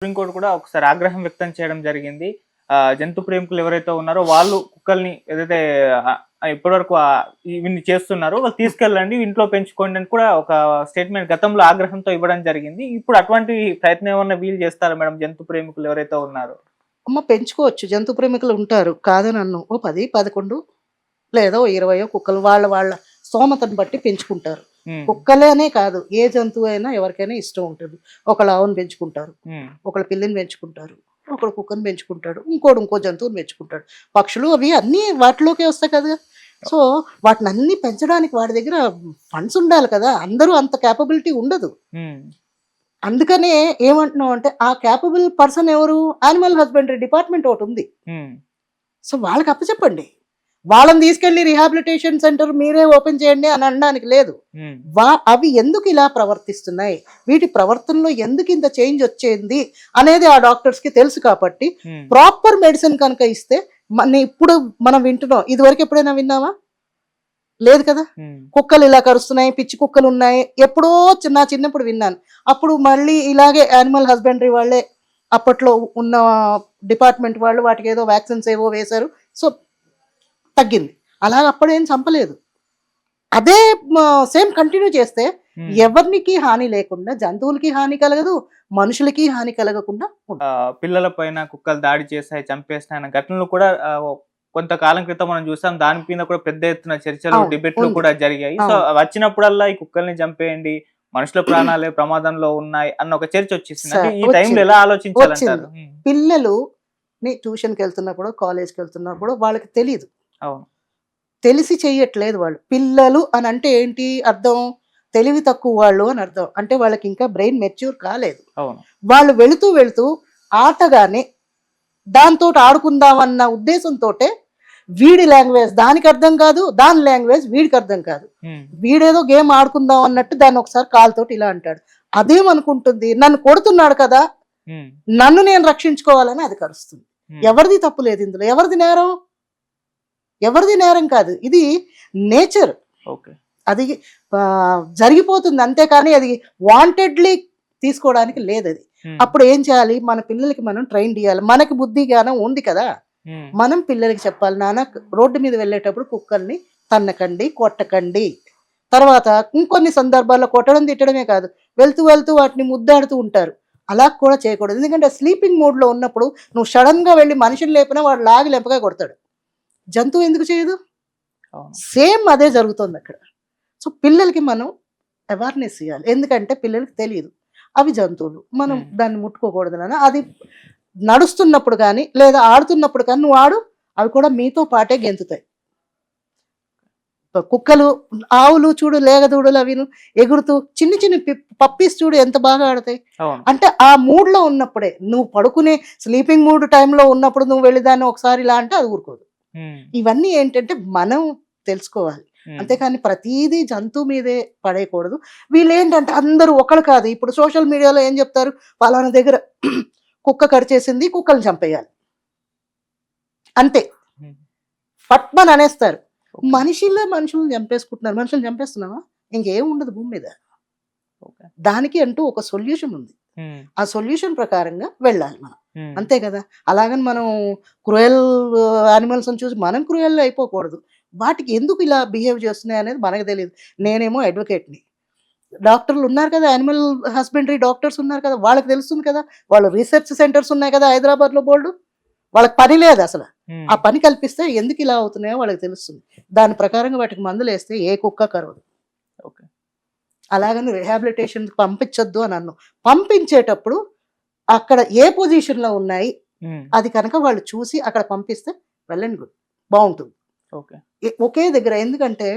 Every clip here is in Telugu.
సుప్రీంకోర్టు కూడా ఒకసారి ఆగ్రహం వ్యక్తం చేయడం జరిగింది. జంతు ప్రేమికులు ఎవరైతే ఉన్నారో వాళ్ళు కుక్కల్ని ఏదైతే ఇప్పటివరకు ఇవన్నీ చేస్తున్నారో వాళ్ళు తీసుకెళ్ళండి ఇంట్లో పెంచుకోండి అని కూడా ఒక స్టేట్మెంట్ గతంలో ఆగ్రహంతో ఇవ్వడం జరిగింది. ఇప్పుడు అటువంటి ప్రయత్నం ఏమన్నా వీలు చేస్తారా మేడం జంతు ప్రేమికులు ఎవరైతే ఉన్నారో? అమ్మ పెంచుకోవచ్చు. జంతు ప్రేమికులు ఉంటారు. కాదనను. ఓ 10, 11 లేదా ఓ 20 కుక్కలు వాళ్ళ స్తోమతను బట్టి పెంచుకుంటారు. కుక్కలనే కాదు, ఏ జంతువు అయినా ఎవరికైనా ఇష్టం ఉంటుంది. ఒకళ్ళు ఆవును పెంచుకుంటారు, ఒకళ్ళు పిల్లిని పెంచుకుంటారు, ఒకడు కుక్కను పెంచుకుంటాడు, ఇంకో జంతువుని పెంచుకుంటాడు. పక్షులు అవి అన్నీ వాటిలోకే వస్తాయి కదా. సో వాటిని అన్ని పెంచడానికి వాడి దగ్గర ఫండ్స్ ఉండాలి కదా. అందరూ అంత క్యాపబిలిటీ ఉండదు. అందుకనే ఏమంటున్నాం అంటే ఆ క్యాపబుల్ పర్సన్ ఎవరు? యానిమల్ హస్బెండరీ డిపార్ట్మెంట్ ఒకటి ఉంది. సో వాళ్ళకి అప్పచెప్పండి. వాళ్ళని తీసుకెళ్లి రిహాబిలిటేషన్ సెంటర్ మీరే ఓపెన్ చేయండి అని అనడానికి లేదు. అవి ఎందుకు ఇలా ప్రవర్తిస్తున్నాయి, వీటి ప్రవర్తనలో ఎందుకు ఇంత చేంజ్ వచ్చేది అనేది ఆ డాక్టర్స్ కి తెలుసు. కాబట్టి ప్రాపర్ మెడిసిన్ కనుక ఇస్తే ఇప్పుడు మనం వింటున్నాం. ఇది వరకు ఎప్పుడైనా విన్నావా? లేదు కదా. కుక్కలు ఇలా కరుస్తున్నాయి, పిచ్చి కుక్కలు ఉన్నాయి, ఎప్పుడో నా చిన్నప్పుడు విన్నాను. అప్పుడు మళ్ళీ ఇలాగే యానిమల్ హస్బెండరీ వాళ్ళే అప్పట్లో ఉన్న డిపార్ట్మెంట్ వాళ్ళు వాటికి ఏదో వ్యాక్సిన్స్ ఏవో వేశారు. సో తగ్గింది. అలాగ అప్పుడేం చంపలేదు. అదే సేమ్ కంటిన్యూ చేస్తే ఎవరికి హాని లేకుండా, జంతువులకి హాని కలగదు, మనుషులకి హాని కలగకుండా. పిల్లల పైన కుక్కలు దాడి చేస్తాయి, చంపేస్తాయన్న ఘటనలు కూడా కొంతకాలం క్రితం మనం చూసాం. దాని మీద కూడా పెద్ద ఎత్తున చర్చలు, డిబేట్లు కూడా జరిగాయి. సో వచ్చినప్పుడల్లా ఈ కుక్కల్ని చంపేయండి, మనుషుల ప్రాణాలే ప్రమాదంలో ఉన్నాయి అన్న ఒక చర్చ వచ్చేసింది. ఈ టైంలో ఎలా ఆలోచించాలంటారు? పిల్లలు ట్యూషన్కి వెళ్తున్నప్పుడు, కాలేజ్కి వెళ్తున్నప్పుడు వాళ్ళకి తెలియదు. తెలిసి చెయ్యట్లేదు వాళ్ళు. పిల్లలు అని అంటే ఏంటి అర్థం? తెలివి తక్కువ వాళ్ళు అని అర్థం. అంటే వాళ్ళకి ఇంకా బ్రెయిన్ మెచ్యూర్ కాలేదు. వాళ్ళు వెళుతూ వెళుతూ ఆటగానే దాంతో ఆడుకుందామన్న ఉద్దేశంతో వీడి లాంగ్వేజ్ దానికి అర్థం కాదు, దాని లాంగ్వేజ్ వీడికి అర్థం కాదు. వీడేదో గేమ్ ఆడుకుందాం అన్నట్టు దాన్ని ఒకసారి కాలుతోటి ఇలా అంటాడు. అదేమనుకుంటుంది, నన్ను కొడుతున్నాడు కదా, నన్ను నేను రక్షించుకోవాలని అది కరుస్తుంది. ఎవరిది తప్పు లేదు ఇందులో. ఎవరిది నేరం కాదు. ఇది నేచర్. అది జరిగిపోతుంది అంతేకాని అది వాంటెడ్లీ తీసుకోవడానికి లేదు. అది అప్పుడు ఏం చేయాలి? మన పిల్లలకి మనం ట్రైన్ చేయాలి. మనకి బుద్ధి జ్ఞానం ఉంది కదా, మనం పిల్లలకి చెప్పాలి, నాన్న రోడ్డు మీద వెళ్ళేటప్పుడు కుక్కల్ని తన్నకండి, కొట్టకండి. తర్వాత ఇంకొన్ని సందర్భాల్లో కొట్టడం తిట్టడమే కాదు, వెళ్తూ వెళ్తూ వాటిని ముద్దాడుతూ ఉంటారు. అలా కూడా చేయకూడదు. ఎందుకంటే స్లీపింగ్ మోడ్ లో ఉన్నప్పుడు నువ్వు సడన్ గా వెళ్ళి మనిషిని లేపినా వాడు లాగి లెంపగా కొడతాడు. జంతువు ఎందుకు చేయదు? సేమ్ అదే జరుగుతుంది అక్కడ. సో పిల్లలకి మనం అవేర్నెస్ ఇవ్వాలి. ఎందుకంటే పిల్లలకి తెలియదు అవి జంతువులు, మనం దాన్ని ముట్టుకోకూడదు నాన్న. అది నడుస్తున్నప్పుడు కానీ లేదా ఆడుతున్నప్పుడు కానీ నువ్వు ఆడు, అవి కూడా మీతో పాటే గెంతుతాయి. కుక్కలు, ఆవులు చూడు, లేగదూడలు అవి ఎగురుతూ చిన్ని చిన్ని పప్పీస్ చూడు ఎంత బాగా ఆడతాయి. అంటే ఆ మూడ్ లో ఉన్నప్పుడే, నువ్వు పడుకునే స్లీపింగ్ మూడ్ టైంలో ఉన్నప్పుడు నువ్వు వెళ్ళి దాన్ని ఒకసారి ఇలా అంటే అది ఊరుకోదు. ఇవన్నీ ఏంటంటే మనం తెలుసుకోవాలి. అంతేకాని ప్రతిదీ జంతువు మీదే పడేయకూడదు. వీళ్ళు ఏంటంటే అందరూ ఒకళ్ళు కాదు. ఇప్పుడు సోషల్ మీడియాలో ఏం చెప్తారు, పలానా దగ్గర కుక్క కరిచేసింది, కుక్కల్ని చంపేయాలి అంతే, పట్మని అనేస్తారు. మనుషులను చంపేసుకుంటున్నారు. మనుషులను చంపేస్తున్నావా? ఇంకేం ఉండదు భూమి మీద. దానికి అంటూ ఒక సొల్యూషన్ ఉంది. ఆ సొల్యూషన్ ప్రకారంగా వెళ్ళాలి మనం, అంతే కదా. అలాగని మనం క్రూయల్ యానిమల్స్ చూసి మనం క్రూయల్ అయిపోకూడదు. వాటికి ఎందుకు ఇలా బిహేవ్ చేస్తున్నాయి అనేది మనకు తెలియదు. నేనేమో అడ్వకేట్ని, డాక్టర్లు ఉన్నారు కదా, యానిమల్ హస్బెండరీ డాక్టర్స్ ఉన్నారు కదా, వాళ్ళకి తెలుస్తుంది కదా. వాళ్ళు రీసెర్చ్ సెంటర్స్ ఉన్నాయి కదా హైదరాబాద్ లో బోల్డ్. వాళ్ళకి పని లేదు అసలు. ఆ పని కల్పిస్తే ఎందుకు ఇలా అవుతున్నాయో వాళ్ళకి తెలుస్తుంది. దాని ప్రకారంగా వాటికి మందులు వేస్తే ఏ కుక్క కరవదు. అలాగని రిహాబిలిటేషన్ పంపించొద్దు అని అన్నాను. పంపించేటప్పుడు అక్కడ ఏ పొజిషన్ లో ఉన్నాయి అది కనుక వాళ్ళు చూసి అక్కడ పంపిస్తే వెళ్ళండి, గుడ్, బాగుంటుంది. ఒకే దగ్గర. ఎందుకంటే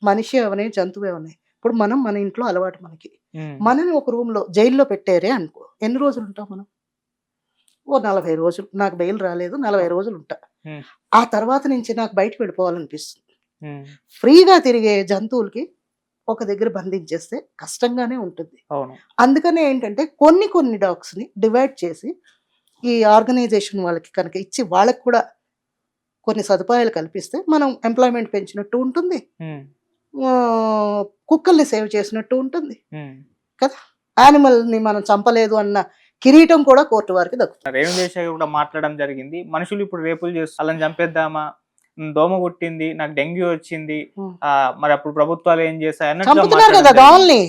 మనిషి అవనే జంతువు అవనే. ఇప్పుడు మనం మన ఇంట్లో అలవాటు మనకి, మనని ఒక రూమ్ లో జైల్లో పెట్టారే అనుకో, ఎన్ని రోజులు ఉంటాం మనం? ఓ 40 రోజులు. నాకు బెయిల్ రాలేదు, 40 రోజులు ఉంటా. ఆ తర్వాత నుంచి నాకు బయటకు వెళ్ళిపోవాలనిపిస్తుంది. ఫ్రీగా తిరిగే జంతువులకి ఒక దగ్గర బంధించేస్తే కష్టంగానే ఉంటుంది. అందుకనే ఏంటంటే కొన్ని డాగ్స్ ని డివైడ్ చేసి ఈ ఆర్గనైజేషన్ వాళ్ళకి కనుక ఇచ్చి వాళ్ళకి కూడా కొన్ని సదుపాయాలు కల్పిస్తే మనం ఎంప్లాయ్మెంట్ పెంచినట్టు ఉంటుంది, కుక్కల్ని సేవ్ చేసినట్టు ఉంటుంది కదా. యానిమల్ ని మనం చంపలేదు అన్న కిరీటం కూడా కోర్టు వారికి దక్కుతుంది. రేణుదేశాయ్ కూడా మాట్లాడడం జరిగింది. మనుషులు ఇప్పుడు రేపులు చేస్తారు, వాళ్ళని చంపేద్దామా, దోమ కుట్టింది, నాకు డెంగ్యూ వచ్చింది, మరి అప్పుడు ప్రభుత్వాలు ఏం చేశాయి అన్నట్టుగా చంపుతున్నారు కదా మాట్లాడడం దోమల్ని,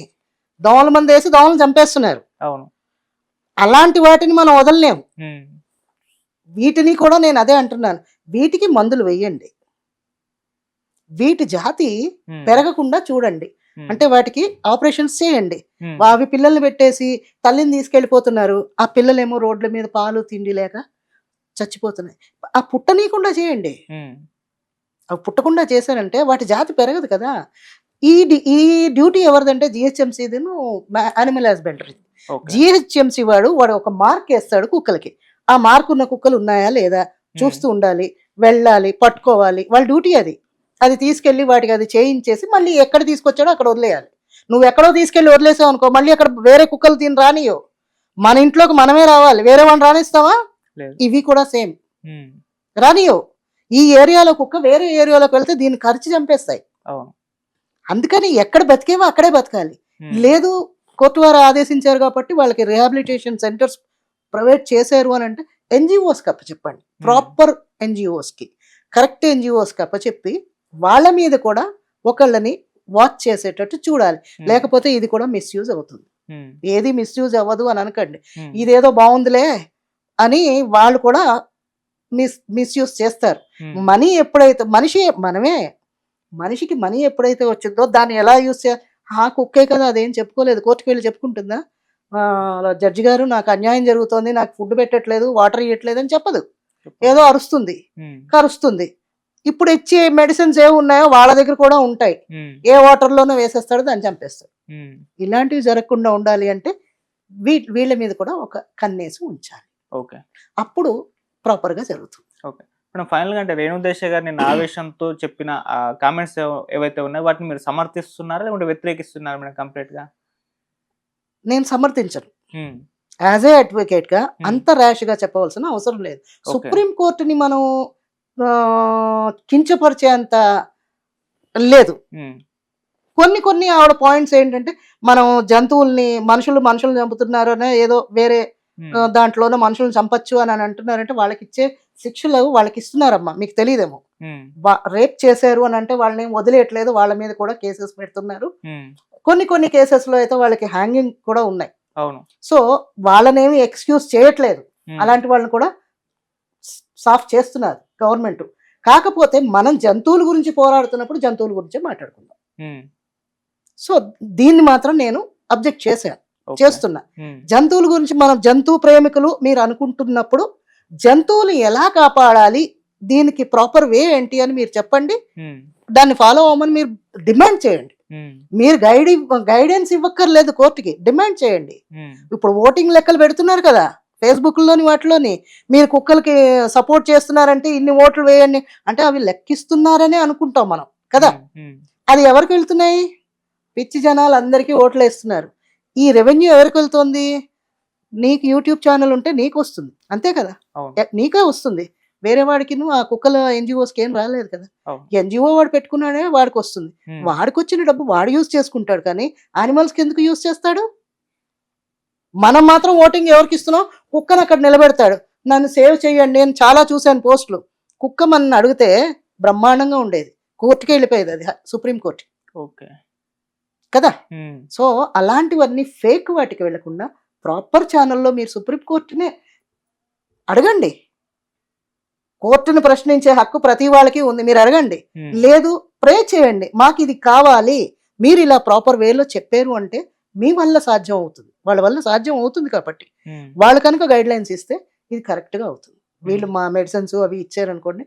దోమల మంది వేసి దోమలు చంపేస్తున్నారు. జరిగింది. అవును. అలాంటి వాటిని మనం వదలలేము. ఉమ్, వీటిని కూడా నేను అదే అంటున్నాను, వీటికి మందులు వేయండి, వీటి జాతి ఉమ్, పెరగకుండా చూడండి, ఉమ్, అంటే వాటికి ఆపరేషన్స్ చేయండి. ఉమ్, అవి పిల్లల్ని పెట్టేసి తల్లిని తీసుకెళ్ళిపోతున్నారు, ఆ పిల్లలేమో రోడ్ల మీద పాలు తిండి లేక చచ్చిపోతున్నాయి. ఆ పుట్టనీయకుండా చేయండి. ఉమ్, అవి పుట్టకుండా చేశారంటే వాటి జాతి పెరగదు కదా. ఈ డ్యూటీ ఎవరిదంటే జిహెచ్ఎంసీదిను యానిమల్ హస్బెండరీ. ఓకే. జిహెచ్ఎంసీ వాడు ఒక మార్క్ వేస్తాడు కుక్కలకి, ఆ మార్క్ ఉన్న కుక్కలు ఉన్నాయా లేదా చూస్తూ ఉండాలి, వెళ్ళాలి, పట్టుకోవాలి, వాళ్ళ డ్యూటీ అది. అది తీసుకెళ్ళి వాటికి అది చేయించేసి మళ్ళీ ఎక్కడ తీసుకొచ్చాడో అక్కడ వదిలేయాలి. నువ్వు ఎక్కడో తీసుకెళ్ళి వదిలేసావు అనుకో, మళ్ళీ అక్కడ వేరే కుక్కలు తిని రానియో, మన ఇంట్లోకి మనమే రావాలి, వేరే వాడిని రానిస్తావా? లేదు. ఇవి కూడా సేమ్, ఉమ్, రానియో. ఈ ఏరియాలో కుక్క వేరే ఏరియాలోకి వెళ్తే దీన్ని ఖర్చు చంపేస్తాయి. అవును. అందుకని ఎక్కడ బతికేవో అక్కడే బతకాలి. ఉమ్, లేదు, కోర్టు వారు ఆదేశించారు కాబట్టి వాళ్ళకి రిహాబిలిటేషన్ సెంటర్స్ ప్రొవైడ్ చేశారు అని అంటే ఎన్జిఓస్కి అప్పచెప్పండి, ప్రాపర్ ఎన్జిఓస్కి, కరెక్ట్ ఎన్జిఓస్కి అప్పచెప్పి వాళ్ళ మీద కూడా ఒకళ్ళని వాచ్ చేసేటట్టు చూడాలి. లేకపోతే ఇది కూడా మిస్యూజ్ అవుతుంది. ఉమ్, ఏది మిస్యూజ్ అవ్వదు అని అనకండి, ఉమ్, ఇదేదో బాగుందిలే అని వాళ్ళు కూడా మిస్యూజ్ చేస్తారు. ఉమ్, మనీ ఎప్పుడైతే మనిషికి మనీ ఎప్పుడైతే వచ్చిందో దాన్ని ఎలా యూజ్ చేయాలి. కుక్కే కదా, అదేం చెప్పుకోలేదు, కోర్టుకు వెళ్ళి చెప్పుకుంటుందా జడ్జి గారు నాకు అన్యాయం జరుగుతోంది, నాకు ఫుడ్ పెట్టట్లేదు, వాటర్ ఇవ్వట్లేదు అని చెప్పదు. ఏదో అరుస్తుంది, ఉమ్, కరుస్తుంది. ఇప్పుడు ఇచ్చే మెడిసిన్స్ ఏమి ఉన్నాయో వాళ్ళ దగ్గర కూడా ఉంటాయి, ఉమ్, ఏ వాటర్లోనో వేసేస్తాడో దాన్ని చంపేస్తాడు. ఉమ్, ఇలాంటివి జరగకుండా ఉండాలి అంటే వీళ్ళ మీద కూడా ఒక కన్నేసి ఉంచాలి, ఓకే. అప్పుడు ప్రాపర్గా జరుగుతుంది. ఓకే మేడం, ఫైనల్ గా అంటే రేణుదేశాయ్ గారు నిన్న ఆవేశంతో చెప్పిన కామెంట్స్ ఏవైతే ఉన్నాయో వాటిని మీరు సమర్థిస్తున్నారా లేకుంటే వ్యతిరేకిస్తున్నారా మేడం కంప్లీట్ గా? నేను సమర్థించను. ఉమ్, యాజ్ ఏ అడ్వకేట్ గా అంత ర్యాష్ గా చెప్పవలసిన అవసరం లేదు. ఓకే. సుప్రీం కోర్టుని మనం కించపరిచేంత లేదు. ఉమ్, కొన్ని ఆవిడ పాయింట్స్ ఏంటంటే, మనం జంతువుల్ని మనుషులు చంపుతున్నారు అనే ఏదో వేరే ఉమ్, దాంట్లోనో మనుషులను చంపచ్చు అని అంటున్నారంటే వాళ్ళకి ఇచ్చే శిక్షలు వాళ్ళకి ఇస్తున్నారమ్మా, మీకు తెలియదేమో. ఉమ్, రేప్ చేశారు అని అంటే వాళ్ళని ఏం వదిలేయట్లేదు, వాళ్ళ మీద కూడా కేసెస్ పెడుతున్నారు. ఉమ్, కొన్ని కేసెస్ లో అయితే వాళ్ళకి హ్యాంగింగ్ కూడా ఉన్నాయి. అవును. సో వాళ్ళనేమి ఎక్స్క్యూజ్ చేయట్లేదు, ఉమ్, అలాంటి వాళ్ళని కూడా సాఫ్ చేస్తున్నారు గవర్నమెంట్. కాకపోతే మనం జంతువుల గురించి పోరాడుతున్నప్పుడు జంతువుల గురించే మాట్లాడుకుందాం. ఉమ్, సో దీన్ని మాత్రం నేను అబ్జెక్ట్ ఓకే. చేస్తున్నా. ఉమ్, జంతువుల గురించి మనం జంతు ప్రేమికులు మీరు అనుకుంటున్నప్పుడు జంతువులు ఎలా కాపాడాలి, దీనికి ప్రాపర్ వే ఏంటి అని మీరు చెప్పండి, ఉమ్, దాన్ని ఫాలో అవ్వమని మీరు డిమాండ్ చేయండి. ఉమ్, మీరు గైడెన్స్ ఇవ్వక్కర్లేదు, కోర్టుకి డిమాండ్ చేయండి. ఉమ్, ఇప్పుడు ఓటింగ్ లెక్కలు పెడుతున్నారు కదా ఫేస్బుక్లోని వాటిలోని, మీరు కుక్కలకి సపోర్ట్ చేస్తున్నారంటే ఇన్ని ఓట్లు వేయండి అంటే అవి లెక్కిస్తున్నారనే అనుకుంటాం మనం కదా. ఉమ్, అది ఎవరికి వెళ్తున్నాయి? పిచ్చి జనాలు అందరికీ ఓట్లు వేస్తున్నారు. ఈ రెవెన్యూ ఎవరికి వెళ్తుంది? నీకు యూట్యూబ్ ఛానల్ ఉంటే నీకు వస్తుంది, అంతే కదా, అవును. నీకే వస్తుంది. వేరే వాడికి ఆ కుక్కల ఎన్జిఓస్కి ఏం రాలేదు కదా. అవును. ఎన్జిఓ వాడు పెట్టుకున్నాడే వాడికి వస్తుంది, ఉమ్, వాడికి వచ్చిన డబ్బు వాడు యూజ్ చేసుకుంటాడు, కానీ యానిమల్స్కి ఎందుకు యూజ్ చేస్తాడు? మనం మాత్రం ఓటింగ్ ఎవరికి ఇస్తున్నాం? కుక్కను అక్కడ నిలబెడతాడు, నన్ను సేవ్ చేయండి. నేను చాలా చూశాను పోస్టులు, కుక్క మనల్ని అడిగితే బ్రహ్మాండంగా ఉండేది, కోర్టుకి వెళ్ళిపోయేది, అది సుప్రీంకోర్టు ఓకే కదా. ఉమ్, సో అలాంటివన్నీ ఫేక్ వాటికి వెళ్లకుండా ప్రాపర్ ఛానల్లో మీరు సుప్రీంకోర్టునే అడగండి. కోర్టును ప్రశ్నించే హక్కు ప్రతి వాళ్ళకి ఉంది, మీరు అడగండి. ఉమ్, లేదు, ప్రే చేయండి, మాకు ఇది కావాలి, మీరు ఇలా ప్రాపర్ వేలో చెప్పారు అంటే మీ వల్ల సాధ్యం అవుతుంది, వాళ్ళ వల్ల సాధ్యం అవుతుంది. కాబట్టి ఉమ్, వాళ్ళు కనుక గైడ్ లైన్స్ ఇస్తే ఇది కరెక్ట్గా అవుతుంది. వీళ్ళు మా మెడిసిన్స్ అవి ఇచ్చారనుకోండి,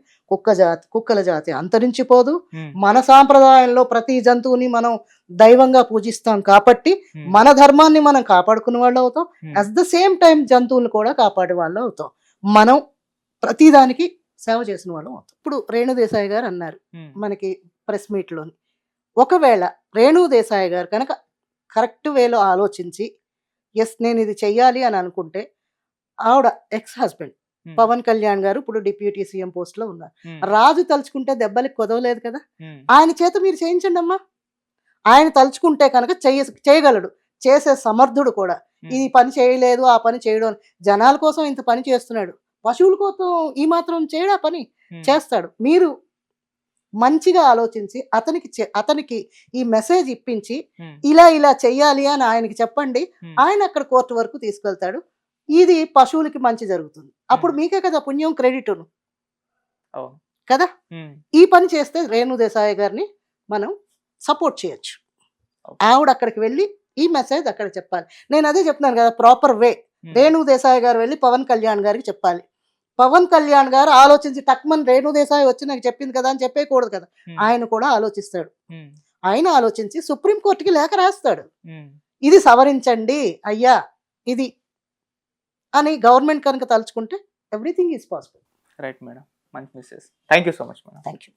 కుక్కల జాతి అంతరించిపోదు. ఉమ్, మన సాంప్రదాయంలో ప్రతి జంతువుని మనం దైవంగా పూజిస్తాం కాబట్టి ఉమ్, మన ధర్మాన్ని మనం కాపాడుకునే వాళ్ళు అవుతాం, ఉమ్, అట్ ద సేమ్ టైం జంతువులను కూడా కాపాడే వాళ్ళు అవుతాం, మనం ప్రతిదానికి సేవ చేసిన వాళ్ళం అవుతాం. ఇప్పుడు రేణుదేశాయ్ గారు అన్నారు ఉమ్, మనకి ప్రెస్ మీట్లోని, ఒకవేళ రేణుదేశాయ్ గారు కనుక కరెక్ట్ వేలో ఆలోచించి ఎస్ నేను ఇది చెయ్యాలి అని అనుకుంటే, ఆవిడ ఎక్స్ హస్బెండ్ ఉమ్, పవన్ కళ్యాణ్ గారు ఇప్పుడు డిప్యూటీ సీఎం పోస్ట్ లో ఉన్నారు. ఉమ్, రాజు తలుచుకుంటే దెబ్బలకి కొదవలేదు కదా, ఉమ్, ఆయన చేత మీరు చేయించండి అమ్మా. ఆయన తలుచుకుంటే కనుక చేయగలడు, చేసే సమర్థుడు కూడా. ఉమ్, ఈ పని చేయలేదు ఆ పని చేయడం అని. జనాల కోసం ఇంత పని చేస్తున్నాడు, పశువుల కోసం ఈ మాత్రం చేయడా పని? ఉమ్, చేస్తాడు. మీరు మంచిగా ఆలోచించి అతనికి ఈ మెసేజ్ ఇప్పించి ఉమ్, ఇలా ఇలా చెయ్యాలి అని ఆయనకి చెప్పండి. ఉమ్, ఆయన అక్కడ కోర్టు వరకు తీసుకెళ్తాడు. ఇది పశువులకి మంచి జరుగుతుంది. అప్పుడు మీకే కదా పుణ్యం, క్రెడిట్ అవును. కదా. ఉమ్, ఈ పని చేస్తే రేణు దేశాయ్ గారిని మనం సపోర్ట్ చేయొచ్చు. Okay. ఆవిడ అక్కడికి వెళ్ళి ఈ మెసేజ్ అక్కడ చెప్పాలి. నేను అదే చెప్తున్నాను కదా, ప్రాపర్ వే. ఉమ్, రేణు దేశాయ్ గారు వెళ్ళి పవన్ కళ్యాణ్ గారికి చెప్పాలి. పవన్ కళ్యాణ్ గారు ఆలోచించి టక్మన్ రేణు దేశాయ్ వచ్చి నాకు చెప్పింది కదా అని చెప్పేయకూడదు కదా. ఉమ్, ఆయన కూడా ఆలోచిస్తాడు. ఉమ్, ఆయన ఆలోచించి సుప్రీంకోర్టుకి లేఖ రాస్తాడు. ఉమ్. ఇది సవరించండి అయ్యా ఇది అని గవర్నమెంట్ కనుక తలుచుకుంటే everything is possible. Right madam, మంచి message. Thank you so much madam. Thank you.